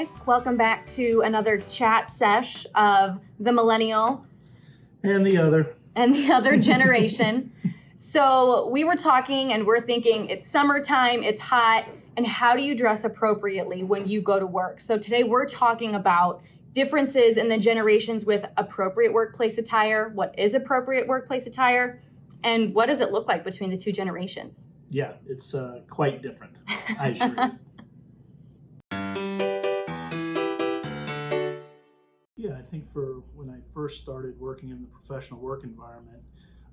guys. Welcome back to another chat sesh of the Millennial and the other generation. So we were talking and we're thinking it's summertime, it's hot, and how do you dress appropriately when you go to work? So today we're talking about differences in the generations with appropriate workplace attire, what is appropriate workplace attire, and what does it look like between the two generations? Yeah, it's quite different, I assure you. Yeah, I think for when I first started working in the professional work environment,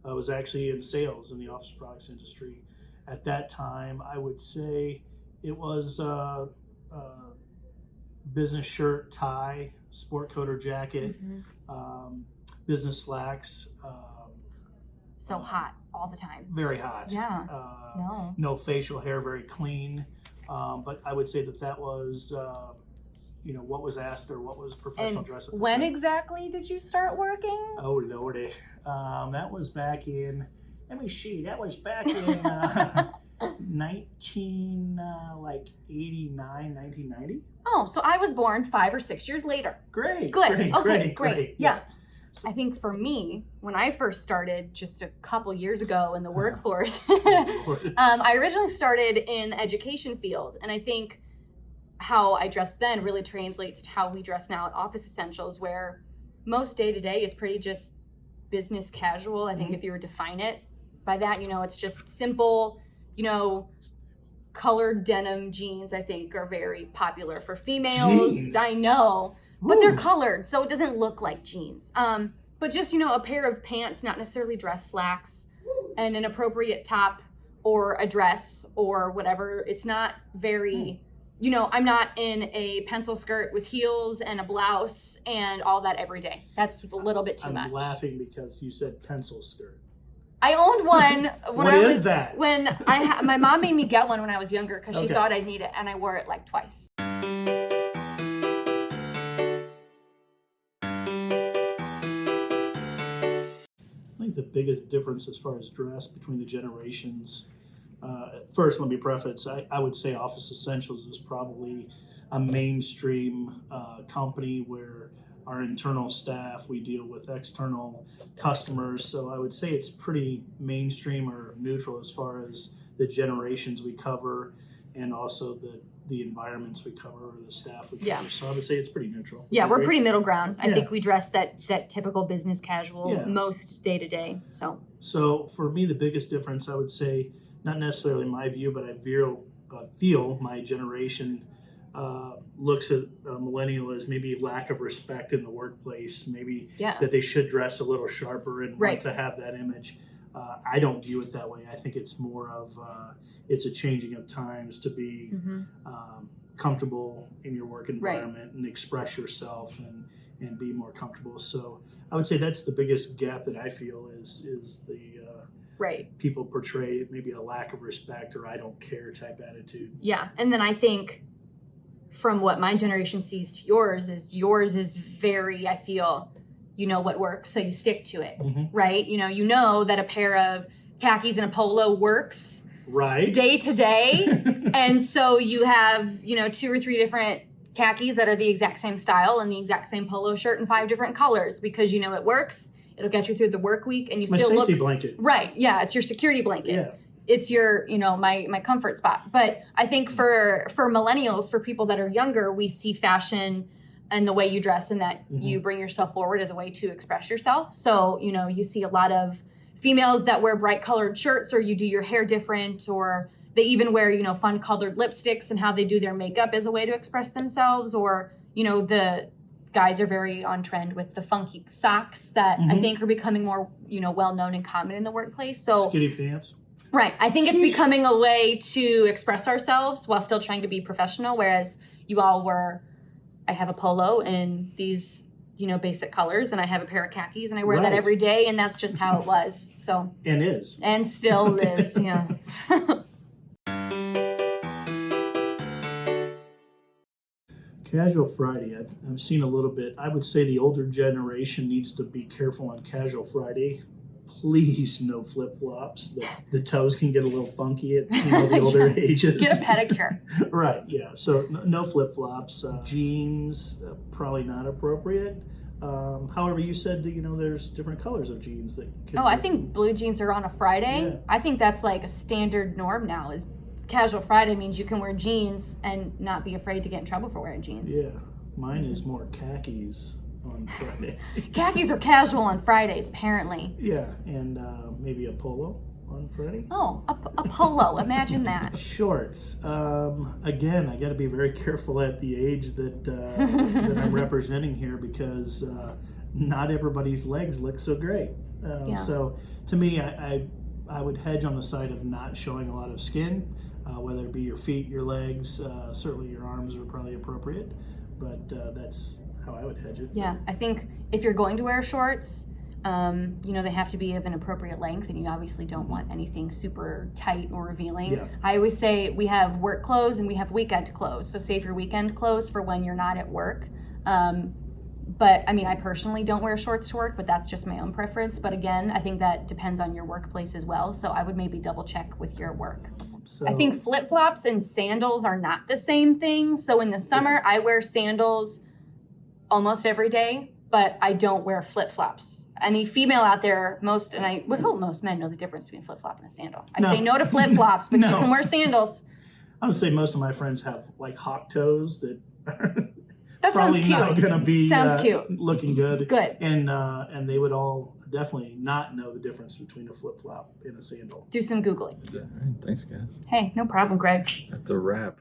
I was actually in sales in the office products industry. At that time, I would say it was business shirt, tie, sport coat or jacket, business slacks. So hot all the time. Very hot. Yeah. No facial hair, very clean. But I would say that was, what was asked or what was professional dress at the when time. exactly did you start working? Oh, Lordy. That was back in, that was back in 1990. Oh, so I was born 5 or 6 yeyears later. Great. Good. Great. Yeah. So, I think for me, when I first started just a couple years ago in the workforce, I originally started in the education field. And I think how I dressed then really translates to how we dress now at Office Essentials, where most day-to-day is pretty just business casual. I think if you were to define it by that, it's just simple, colored denim jeans, I think, are very popular for females. Jeans. I know. But they're colored, so it doesn't look like jeans. But just, a pair of pants, not necessarily dress slacks, and an appropriate top or a dress or whatever. It's not very, I'm not in a pencil skirt with heels and a blouse and all that every day. That's a little bit too much. I'm laughing because you said pencil skirt. I owned one when What is that? When my mom made me get one when I was younger because she thought I'd need it, and I wore it like twice. I think the biggest difference as far as dress between the generations, first let me preface, I would say Office Essentials is probably a mainstream company where our internal staff, we deal with external customers, so I would say it's pretty mainstream or neutral as far as the generations we cover and also the environments we cover or the staff we cover. Yeah. So I would say it's pretty neutral. Yeah, we're pretty middle ground. I Yeah. think we dress that typical business casual Yeah. most day to day. So for me, the biggest difference, I would say, not necessarily my view, but I feel my generation looks at Millennial as maybe lack of respect in the workplace, maybe that they should dress a little sharper and want to have that image. I don't view it that way. I think it's more of it's a changing of times to be comfortable in your work environment and express yourself and be more comfortable. So I would say that's the biggest gap that I feel is the people portray maybe a lack of respect or I don't care type attitude. Yeah, and then I think from what my generation sees to yours is very, I feel, what works, so you stick to it, right? You know that a pair of khakis and a polo works day to day, and so you have 2 or 3 different khakis that are the exact same style and the exact same polo shirt in 5 different colors because it works. It'll get you through the work week, and you still look safety blanket. Right? Yeah, it's your security blanket. Yeah. It's your, my comfort spot. But I think for millennials, for people that are younger, we see fashion and the way you dress and that you bring yourself forward as a way to express yourself. So, you see a lot of females that wear bright colored shirts, or you do your hair different, or they even wear, fun colored lipsticks and how they do their makeup as a way to express themselves. Or, the guys are very on trend with the funky socks that I think are becoming more, well known and common in the workplace. So skinny pants. Right. I think it's becoming a way to express ourselves while still trying to be professional, whereas you all were, I have a polo in these, basic colors, and I have a pair of khakis, and I wear that every day, and that's just how it was. So and is. And still is, yeah. Casual Friday, I've seen a little bit. I would say the older generation needs to be careful on Casual Friday. please no flip-flops. The toes can get a little funky at the older ages. Get a pedicure. Right, yeah. So no flip-flops. Jeans, probably not appropriate. However, you said that, there's different colors of jeans that can I think blue jeans are on a Friday. Yeah. I think that's like a standard norm now. Is casual Friday means you can wear jeans and not be afraid to get in trouble for wearing jeans. Yeah, mine is more khakis on Friday. Khakis are casual on Fridays, apparently. Yeah, and maybe a polo on Friday. Oh, a polo. Imagine that. Shorts. Again, I got to be very careful at the age that that I'm representing here, because not everybody's legs look so great. Yeah. So to me, I would hedge on the side of not showing a lot of skin, whether it be your feet, your legs, certainly your arms are probably appropriate, but that's how I would hedge it. Yeah, I think if you're going to wear shorts, they have to be of an appropriate length, and you obviously don't want anything super tight or revealing. Yeah. I always say we have work clothes and we have weekend clothes. So save your weekend clothes for when you're not at work. But I mean, I personally don't wear shorts to work, but that's just my own preference. But again, I think that depends on your workplace as well. So I would maybe double check with your work. So, I think flip-flops and sandals are not the same thing. So in the summer, I wear sandals almost every day, but I don't wear flip-flops. Any female out there, and I would hope most men know the difference between a flip-flop and a sandal. I say no to flip-flops, but you can wear sandals. I would say most of my friends have like hawk toes that That sounds probably cute. not going to be Sounds cute. looking good. Good. And they would all definitely not know the difference between a flip-flop and a sandal. Do some Googling. All right, thanks, guys. Hey, no problem, Greg. That's a wrap.